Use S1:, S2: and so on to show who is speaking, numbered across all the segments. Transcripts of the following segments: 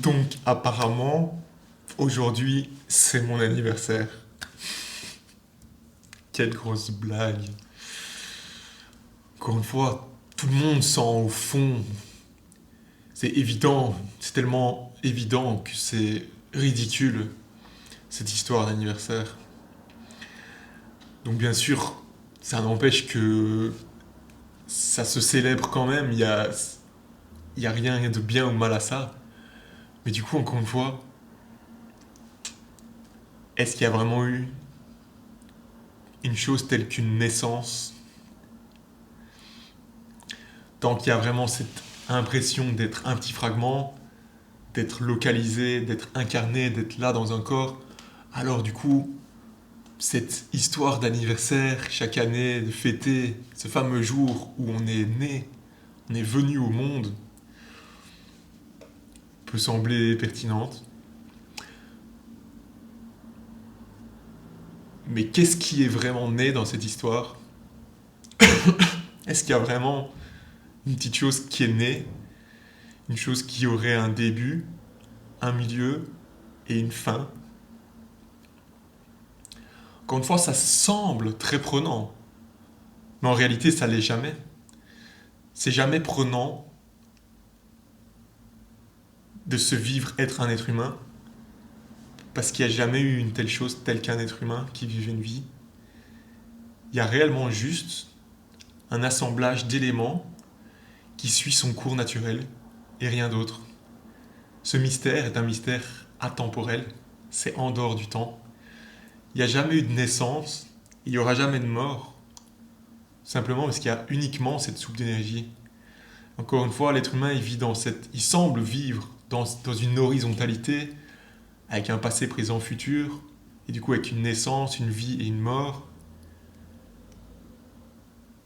S1: Donc, apparemment, aujourd'hui, c'est mon anniversaire. Quelle grosse blague. Encore une fois, tout le monde sent au fond. C'est évident, c'est tellement évident que c'est ridicule, cette histoire d'anniversaire. Donc, bien sûr, ça n'empêche que ça se célèbre quand même. Il y a rien de bien ou mal à ça. Mais du coup, encore une fois, est-ce qu'il y a vraiment eu une chose telle qu'une naissance? Tant qu'il y a vraiment cette impression d'être un petit fragment, d'être localisé, d'être incarné, d'être là dans un corps, alors du coup, cette histoire d'anniversaire chaque année, de fêter ce fameux jour où on est né, on est venu au monde, peut sembler pertinente. Mais qu'est-ce qui est vraiment né dans cette histoire? Est-ce qu'il y a vraiment une petite chose qui est née, une chose qui aurait un début, un milieu et une fin? Encore une fois, ça semble très prenant, mais en réalité, ça l'est jamais. C'est jamais prenant de se vivre être un être humain, parce qu'il n'y a jamais eu une telle chose, telle qu'un être humain qui vivait une vie. Il y a réellement juste un assemblage d'éléments qui suit son cours naturel et rien d'autre. Ce mystère est un mystère atemporel, c'est en dehors du temps. Il n'y a jamais eu de naissance, il n'y aura jamais de mort, simplement parce qu'il y a uniquement cette soupe d'énergie. Encore une fois, l'être humain il semble vivre dans une horizontalité, avec un passé, présent, futur, et du coup avec une naissance, une vie et une mort.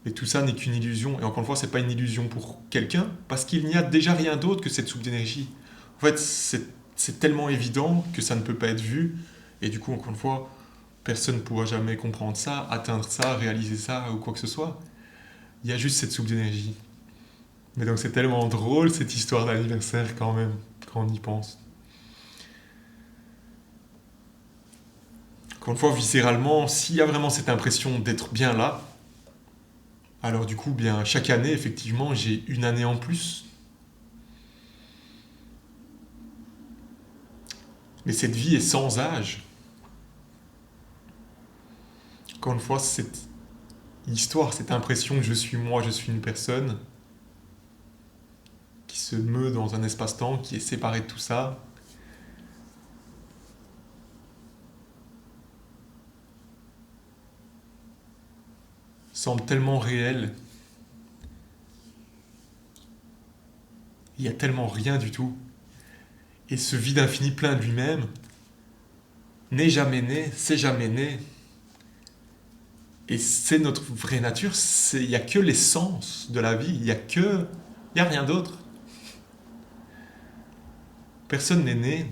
S1: Mais tout ça n'est qu'une illusion, et encore une fois, c'est pas une illusion pour quelqu'un, parce qu'il n'y a déjà rien d'autre que cette soupe d'énergie. En fait, c'est tellement évident que ça ne peut pas être vu, et du coup, encore une fois, personne ne pourra jamais comprendre ça, atteindre ça, réaliser ça, ou quoi que ce soit. Il y a juste cette soupe d'énergie. Mais donc c'est tellement drôle cette histoire d'anniversaire quand même, quand on y pense. Encore une fois, viscéralement, s'il y a vraiment cette impression d'être bien là, alors du coup, bien chaque année, effectivement, j'ai une année en plus. Mais cette vie est sans âge. Encore une fois, cette histoire, cette impression que je suis moi, je suis une personne qui se meut dans un espace-temps, qui est séparé de tout ça, semble tellement réelle. Il y a tellement rien du tout. Et ce vide infini plein de lui-même n'est jamais né, c'est jamais né. Et c'est notre vraie nature, il n'y a que l'essence de la vie, il n'y a rien d'autre. Personne n'est né.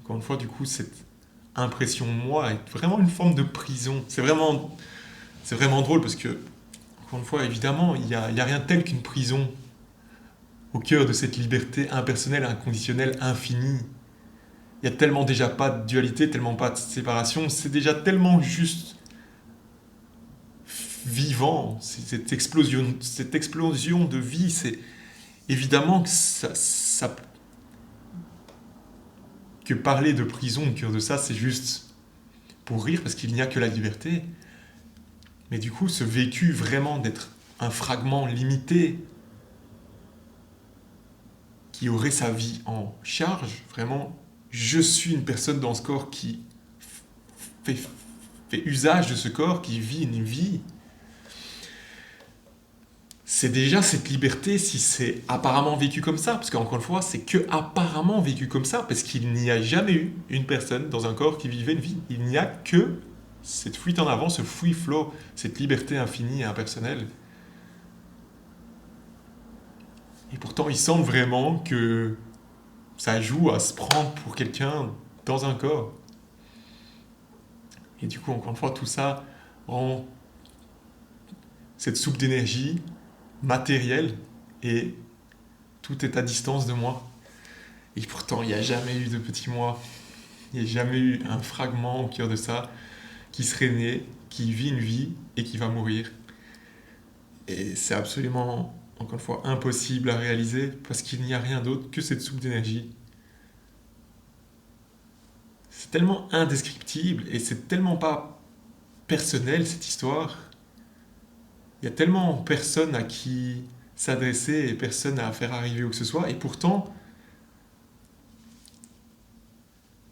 S1: Encore une fois, du coup, cette impression de moi est vraiment une forme de prison. C'est vraiment drôle parce que, encore une fois, évidemment, il y a rien de tel qu'une prison au cœur de cette liberté impersonnelle, inconditionnelle, infinie. Il y a tellement déjà pas de dualité, tellement pas de séparation, c'est déjà tellement juste vivant, cette explosion de vie, c'est évidemment que que parler de prison au cœur de ça, c'est juste pour rire parce qu'il n'y a que la liberté. Mais du coup, ce vécu vraiment d'être un fragment limité qui aurait sa vie en charge, vraiment, je suis une personne dans ce corps qui fait, fait usage de ce corps, qui vit une vie. C'est déjà cette liberté si c'est apparemment vécu comme ça, parce qu'encore une fois, c'est que apparemment vécu comme ça, parce qu'il n'y a jamais eu une personne dans un corps qui vivait une vie. Il n'y a que cette fuite en avant, ce free flow, cette liberté infinie et impersonnelle. Et pourtant, il semble vraiment que ça joue à se prendre pour quelqu'un dans un corps. Et du coup, encore une fois, tout ça rend cette soupe d'énergie matérielle et tout est à distance de moi. Et pourtant, il n'y a jamais eu de petit moi. Il n'y a jamais eu un fragment au cœur de ça qui serait né, qui vit une vie et qui va mourir. Et c'est absolument, encore une fois, impossible à réaliser parce qu'il n'y a rien d'autre que cette soupe d'énergie. C'est tellement indescriptible et c'est tellement pas personnel cette histoire. Il y a tellement personne à qui s'adresser et personne à faire arriver où que ce soit. Et pourtant,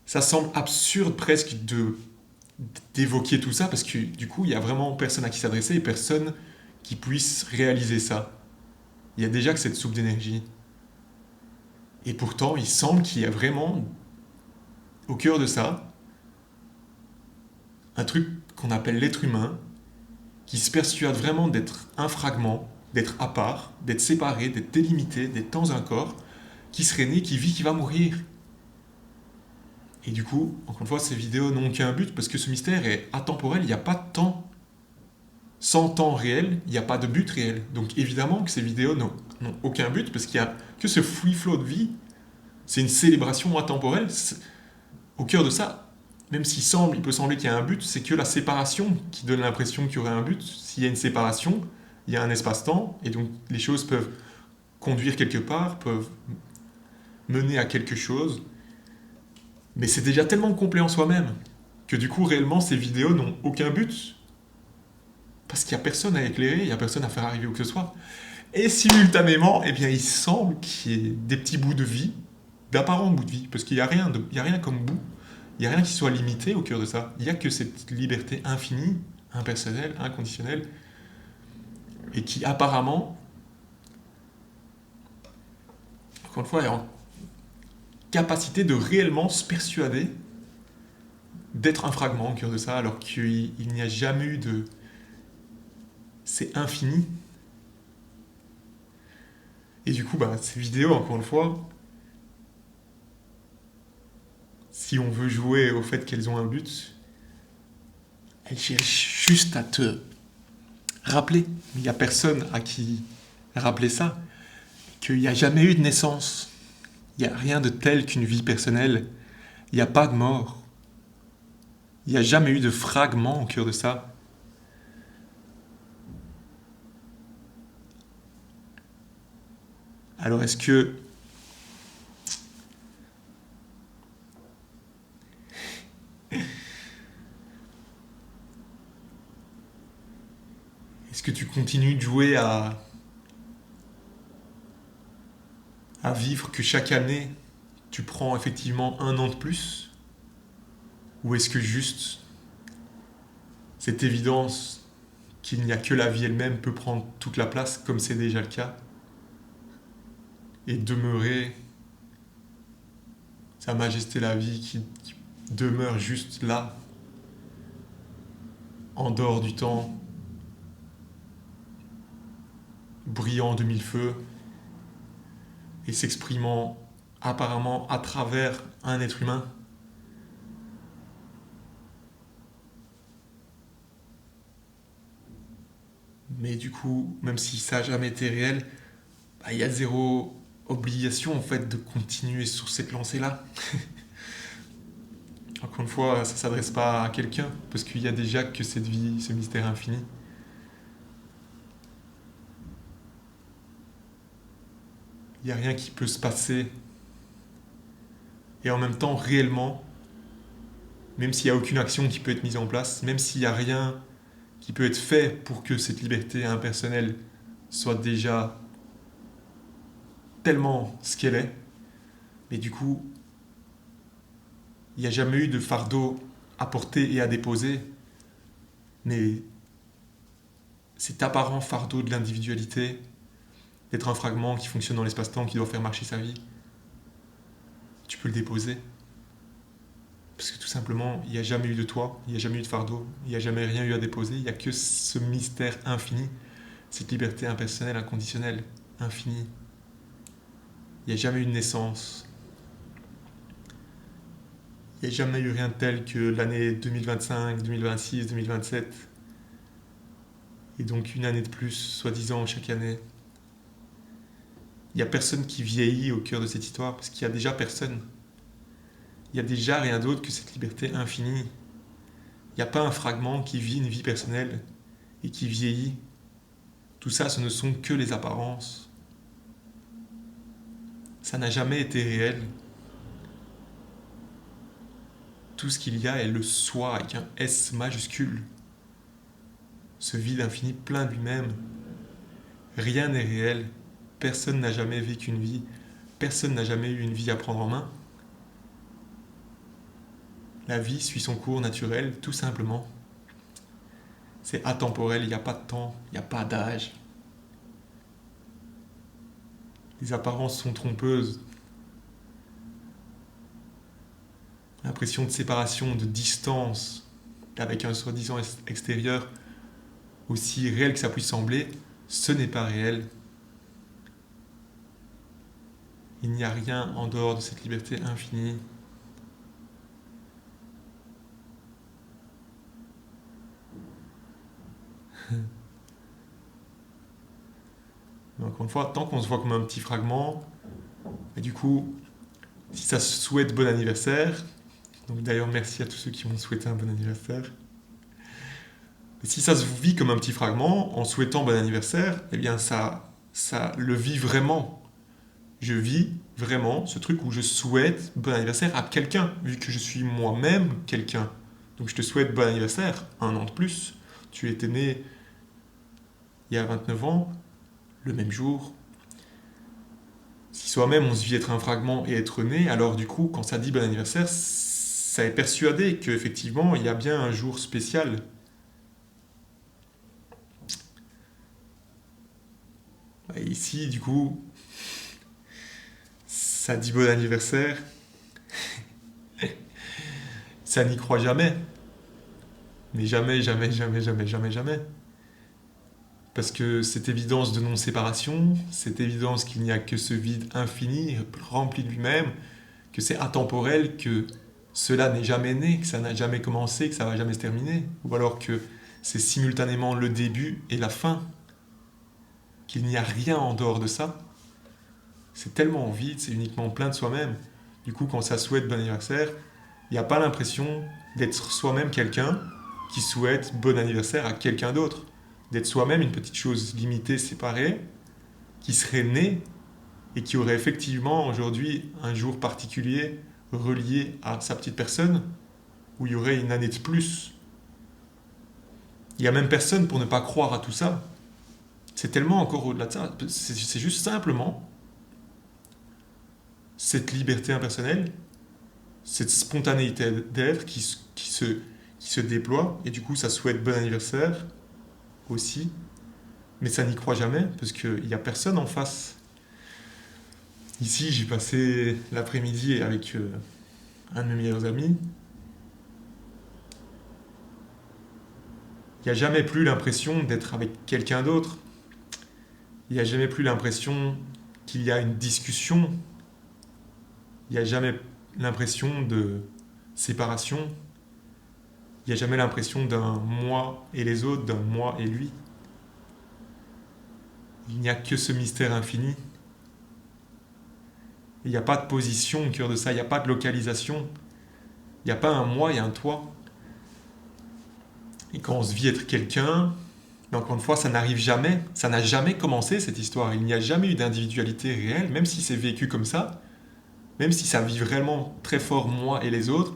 S1: ça semble absurde presque d'évoquer tout ça parce que du coup, il y a vraiment personne à qui s'adresser et personne qui puisse réaliser ça. Il y a déjà que cette soupe d'énergie. Et pourtant, il semble qu'il y a vraiment au cœur de ça un truc qu'on appelle l'être humain qui se persuade vraiment d'être un fragment, d'être à part, d'être séparé, d'être délimité, d'être dans un corps, qui serait né, qui vit, qui va mourir. Et du coup, encore une fois, ces vidéos n'ont qu'un but parce que ce mystère est atemporel, il n'y a pas de temps. Sans temps réel, il n'y a pas de but réel. Donc évidemment que ces vidéos n'ont aucun but parce qu'il n'y a que ce free flow de vie. C'est une célébration atemporelle. Au cœur de ça, même il peut sembler qu'il y a un but, c'est que la séparation qui donne l'impression qu'il y aurait un but. S'il y a une séparation, il y a un espace-temps, et donc les choses peuvent conduire quelque part, peuvent mener à quelque chose. Mais c'est déjà tellement complet en soi-même que du coup, réellement, ces vidéos n'ont aucun but. Parce qu'il n'y a personne à éclairer, il n'y a personne à faire arriver où que ce soit. Et simultanément, eh bien, il semble qu'il y ait des petits bouts de vie, d'apparents bouts de vie, parce qu'il n'y a il y a rien comme bout. Il n'y a rien qui soit limité au cœur de ça. Il n'y a que cette liberté infinie, impersonnelle, inconditionnelle, et qui apparemment, encore une fois, est en capacité de réellement se persuader d'être un fragment au cœur de ça, alors qu'il n'y a jamais eu de... C'est infini. Et du coup, ces vidéos, encore une fois, si on veut jouer au fait qu'elles ont un but, elles cherchent juste à te rappeler. Il n'y a personne à qui rappeler ça, qu'il n'y a jamais eu de naissance. Il n'y a rien de tel qu'une vie personnelle. Il n'y a pas de mort. Il n'y a jamais eu de fragment au cœur de ça. Alors est-ce que tu continues de jouer à vivre que chaque année, tu prends effectivement un an de plus? Ou est-ce que juste cette évidence qu'il n'y a que la vie elle-même peut prendre toute la place, comme c'est déjà le cas, et demeurer Sa Majesté la vie qui demeure juste là, en dehors du temps, brillant de mille feux, et s'exprimant apparemment à travers un être humain? Mais du coup, même si ça n'a jamais été réel, il y a zéro obligation en fait de continuer sur cette lancée-là. Encore une fois, ça ne s'adresse pas à quelqu'un, parce qu'il y a déjà que cette vie, ce mystère infini. Il n'y a rien qui peut se passer. Et en même temps, réellement, même s'il n'y a aucune action qui peut être mise en place, même s'il n'y a rien qui peut être fait pour que cette liberté impersonnelle soit déjà tellement ce qu'elle est, mais du coup, il n'y a jamais eu de fardeau à porter et à déposer, mais cet apparent fardeau de l'individualité, d'être un fragment qui fonctionne dans l'espace-temps, qui doit faire marcher sa vie, tu peux le déposer. Parce que tout simplement, il n'y a jamais eu de toi, il n'y a jamais eu de fardeau, il n'y a jamais rien eu à déposer, il n'y a que ce mystère infini, cette liberté impersonnelle, inconditionnelle, infinie. Il n'y a jamais eu de naissance. Il n'y a jamais eu rien de tel que l'année 2025, 2026, 2027. Et donc une année de plus, soi-disant, chaque année. Il n'y a personne qui vieillit au cœur de cette histoire, parce qu'il n'y a déjà personne. Il n'y a déjà rien d'autre que cette liberté infinie. Il n'y a pas un fragment qui vit une vie personnelle et qui vieillit. Tout ça, ce ne sont que les apparences. Ça n'a jamais été réel. Tout ce qu'il y a est le soi avec un S majuscule. Ce vide infini plein de lui-même. Rien n'est réel. Personne n'a jamais vécu une vie. Personne n'a jamais eu une vie à prendre en main. La vie suit son cours naturel, tout simplement. C'est atemporel, il n'y a pas de temps, il n'y a pas d'âge. Les apparences sont trompeuses. L'impression de séparation, de distance, avec un soi-disant extérieur, aussi réel que ça puisse sembler, ce n'est pas réel. Il n'y a rien en dehors de cette liberté infinie. Mais encore une fois, tant qu'on se voit comme un petit fragment, et du coup, si ça se souhaite bon anniversaire, donc d'ailleurs merci à tous ceux qui m'ont souhaité un bon anniversaire, et si ça se vit comme un petit fragment, en souhaitant bon anniversaire, eh bien ça le vit vraiment. Je vis vraiment ce truc où je souhaite bon anniversaire à quelqu'un, vu que je suis moi-même quelqu'un. Donc je te souhaite bon anniversaire, 1 an de plus. Tu étais né il y a 29 ans, le même jour. Si soi-même on se vit être un fragment et être né, alors du coup, quand ça dit bon anniversaire, ça est persuadé qu'effectivement, il y a bien un jour spécial. Et ici, du coup, ça dit bon anniversaire, ça n'y croit jamais. Mais jamais, jamais, jamais, jamais, jamais, jamais. Parce que cette évidence de non-séparation, cette évidence qu'il n'y a que ce vide infini, rempli de lui-même, que c'est atemporel, que cela n'est jamais né, que ça n'a jamais commencé, que ça va jamais se terminer, ou alors que c'est simultanément le début et la fin, qu'il n'y a rien en dehors de ça, c'est tellement vide, c'est uniquement plein de soi-même. Du coup, quand ça souhaite bon anniversaire, il n'y a pas l'impression d'être soi-même quelqu'un qui souhaite bon anniversaire à quelqu'un d'autre. D'être soi-même une petite chose limitée, séparée, qui serait née et qui aurait effectivement aujourd'hui un jour particulier relié à sa petite personne, où il y aurait une année de plus. Il n'y a même personne pour ne pas croire à tout ça. C'est tellement encore au-delà de ça. C'est juste simplement cette liberté impersonnelle, cette spontanéité d'être qui se déploie, et du coup ça souhaite bon anniversaire aussi, mais ça n'y croit jamais, parce qu'il n'y a personne en face. Ici, j'ai passé l'après-midi avec un de mes meilleurs amis. Il n'y a jamais plus l'impression d'être avec quelqu'un d'autre. Il n'y a jamais plus l'impression qu'il y a une discussion. Il n'y a jamais l'impression de séparation. Il n'y a jamais l'impression d'un moi et les autres, d'un moi et lui. Il n'y a que ce mystère infini. Il n'y a pas de position au cœur de ça, il n'y a pas de localisation. Il n'y a pas un moi et un toi. Et quand on se vit être quelqu'un, encore une fois, ça n'arrive jamais. Ça n'a jamais commencé cette histoire. Il n'y a jamais eu d'individualité réelle, même si c'est vécu comme ça, même si ça vit vraiment très fort moi et les autres.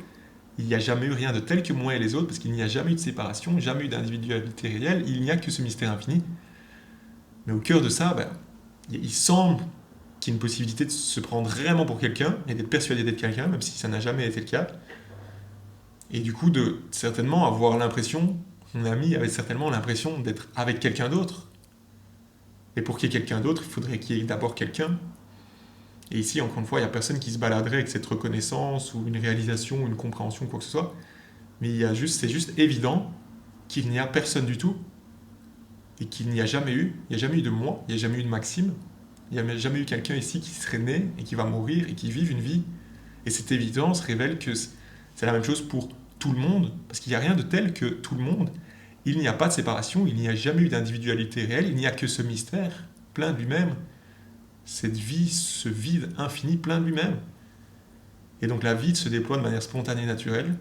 S1: Il n'y a jamais eu rien de tel que moi et les autres, parce qu'il n'y a jamais eu de séparation, jamais eu d'individualité réelle. Il n'y a que ce mystère infini. Mais au cœur de ça, il semble qu'il y ait une possibilité de se prendre vraiment pour quelqu'un et d'être persuadé d'être quelqu'un, même si ça n'a jamais été le cas. Et du coup, de certainement avoir l'impression, mon ami avait certainement l'impression d'être avec quelqu'un d'autre. Et pour qu'il y ait quelqu'un d'autre, il faudrait qu'il y ait d'abord quelqu'un. Et ici, encore une fois, il n'y a personne qui se baladerait avec cette reconnaissance ou une réalisation ou une compréhension, quoi que ce soit. Mais c'est juste évident qu'il n'y a personne du tout. Et qu'il n'y a jamais eu, il n'y a jamais eu de moi, il n'y a jamais eu de Maxime, il n'y a jamais eu quelqu'un ici qui serait né et qui va mourir et qui vive une vie. Et cette évidence révèle que c'est la même chose pour tout le monde, parce qu'il n'y a rien de tel que tout le monde. Il n'y a pas de séparation, il n'y a jamais eu d'individualité réelle, il n'y a que ce mystère, plein de lui-même. cette vie, ce vide infini plein de lui-même. Et donc la vie se déploie de manière spontanée et naturelle,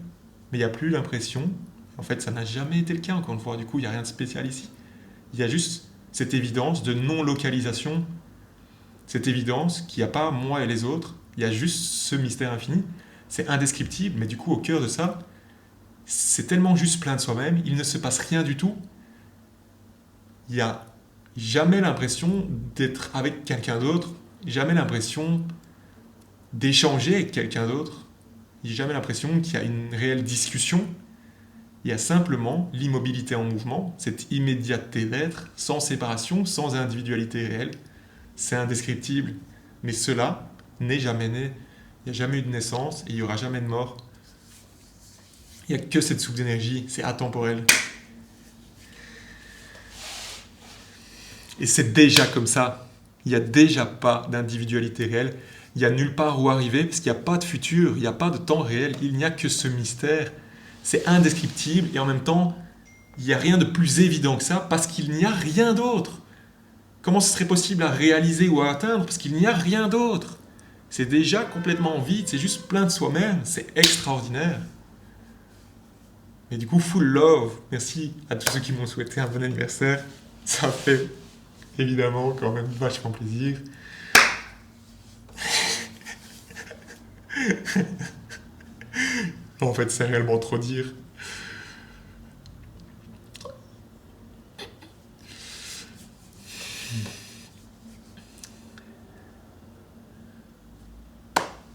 S1: mais il n'y a plus l'impression, en fait ça n'a jamais été le cas encore une fois, du coup il n'y a rien de spécial ici. Il y a juste cette évidence de non-localisation, cette évidence qu'il n'y a pas moi et les autres, il y a juste ce mystère infini, c'est indescriptible, mais du coup au cœur de ça, c'est tellement juste plein de soi-même, il ne se passe rien du tout, il n'y a jamais l'impression d'être avec quelqu'un d'autre, jamais l'impression d'échanger avec quelqu'un d'autre, il n'y a jamais l'impression qu'il y a une réelle discussion, il y a simplement l'immobilité en mouvement, cette immédiateté d'être, sans séparation, sans individualité réelle. C'est indescriptible, mais cela n'est jamais né. Il n'y a jamais eu de naissance et il n'y aura jamais de mort. Il n'y a que cette soupe d'énergie, c'est atemporel. Et c'est déjà comme ça. Il n'y a déjà pas d'individualité réelle. Il n'y a nulle part où arriver parce qu'il n'y a pas de futur, il n'y a pas de temps réel, il n'y a que ce mystère. C'est indescriptible et en même temps, il n'y a rien de plus évident que ça parce qu'il n'y a rien d'autre. Comment ce serait possible à réaliser ou à atteindre parce qu'il n'y a rien d'autre. C'est déjà complètement vide, c'est juste plein de soi-même, c'est extraordinaire. Mais du coup, full love. Merci à tous ceux qui m'ont souhaité un bon anniversaire. Ça fait évidemment quand même vachement plaisir. En fait, c'est réellement trop dire.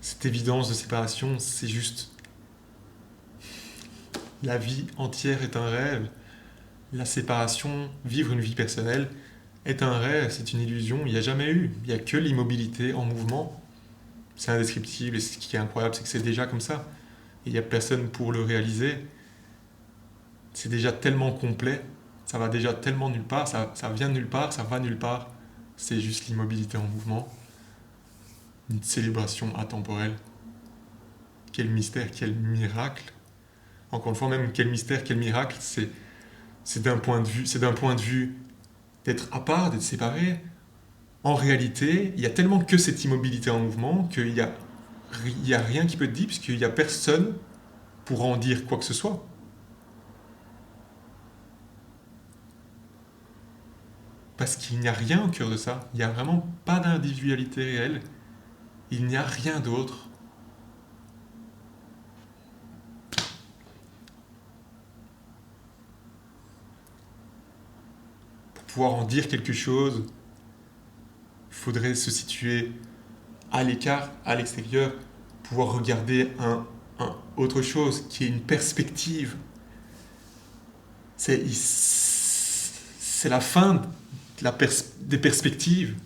S1: Cette évidence de séparation, c'est juste... La vie entière est un rêve. La séparation, vivre une vie personnelle, est un rêve, c'est une illusion. Il n'y a jamais eu. Il n'y a que l'immobilité en mouvement. C'est indescriptible et ce qui est incroyable, c'est que c'est déjà comme ça. Et il n'y a personne pour le réaliser. C'est déjà tellement complet, ça va déjà tellement nulle part, ça vient de nulle part, ça va nulle part. C'est juste l'immobilité en mouvement. Une célébration atemporelle. Quel mystère, quel miracle. Encore une fois, même quel mystère, quel miracle, c'est d'un point de vue d'être à part, d'être séparé. En réalité, il y a tellement que cette immobilité en mouvement qu'il y a rien qui peut être dit puisqu'il n'y a personne pour en dire quoi que ce soit. Parce qu'il n'y a rien au cœur de ça. Il n'y a vraiment pas d'individualité réelle. Il n'y a rien d'autre. Pour pouvoir en dire quelque chose, il faudrait se situer à l'écart, à l'extérieur, pouvoir regarder autre chose qui est une perspective. C'est la fin des perspectives.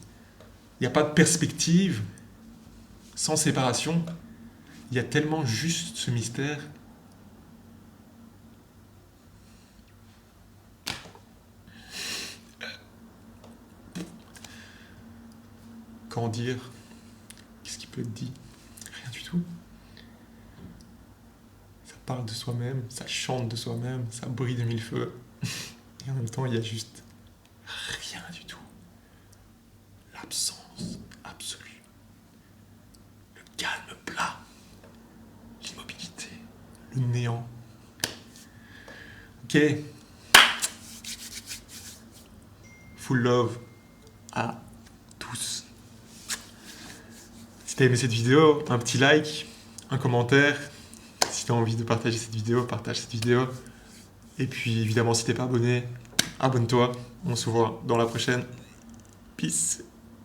S1: Il n'y a pas de perspective sans séparation. Il y a tellement juste ce mystère. Qu'en dire? Qu'est-ce qui peut être dit? Rien du tout. Ça parle de soi-même, ça chante de soi-même, ça brille de mille feux. Et en même temps, il y a juste rien du tout. L'absence absolue. Le calme plat. L'immobilité. Le néant. Ok. Full love à tous. Si t'as aimé cette vidéo, un petit like, un commentaire. Si t'as envie de partager cette vidéo, partage cette vidéo. Et puis évidemment, si t'es pas abonné, abonne-toi. On se voit dans la prochaine. Peace.